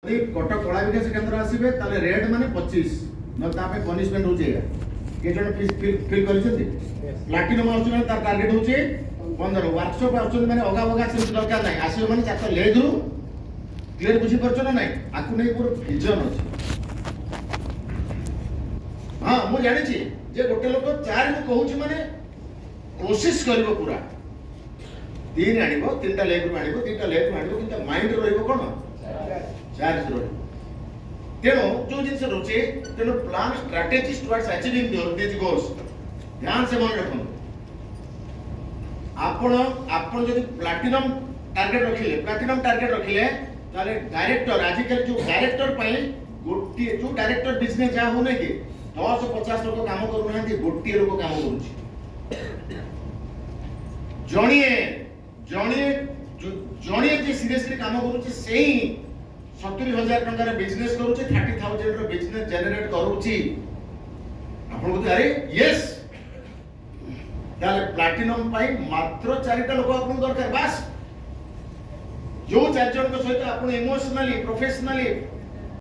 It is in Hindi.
यदि कटक कला विकास केन्द्र आसबे ताले रेड माने 25 न तापे पनिशमेंट हो जाएगा के जण फील करिसेंती प्लैटिनम आउसन तार टारगेट होचे 15 वर्कशॉप आउसन माने अगा अगा से दरकार नाही आसीबे माने चार लेदु क्लियर बुझी परछ ना नाही आकु नै पूरा विजन अछि। हां मु जानि छी जे गोटे लोक चार को कहूची माने कोशिश करबो पूरा तीन आनिबो तीनटा लेग आनिबो तीनटा लेग आनिबो किंतु माइंड रहइबो कोन चार्ज रही तेणु जो जिन रोचे तेणु plan strategy towards achieving these goals ध्यान से मन रखो आपण जदि प्लैटिनम टारगेट रखिले ताले डायरेक्टर आजिकल जो डायरेक्टर पई गोटी जो डायरेक्टर बिजनेस जा होने के 10-50 लोग काम करू नांती गोटी लोग काम करूची जणिए जे सीरियसली काम करूची सेही 70,000 टंकार बिजनेस करूची 30,000 रो बिजनेस जनरेट करूची आपण को अरे यस ताले प्लैटिनम पाई मात्र 4टा लोक आपण दरकार बस जो 4 जन को सहित आपण इमोशनली प्रोफेशनली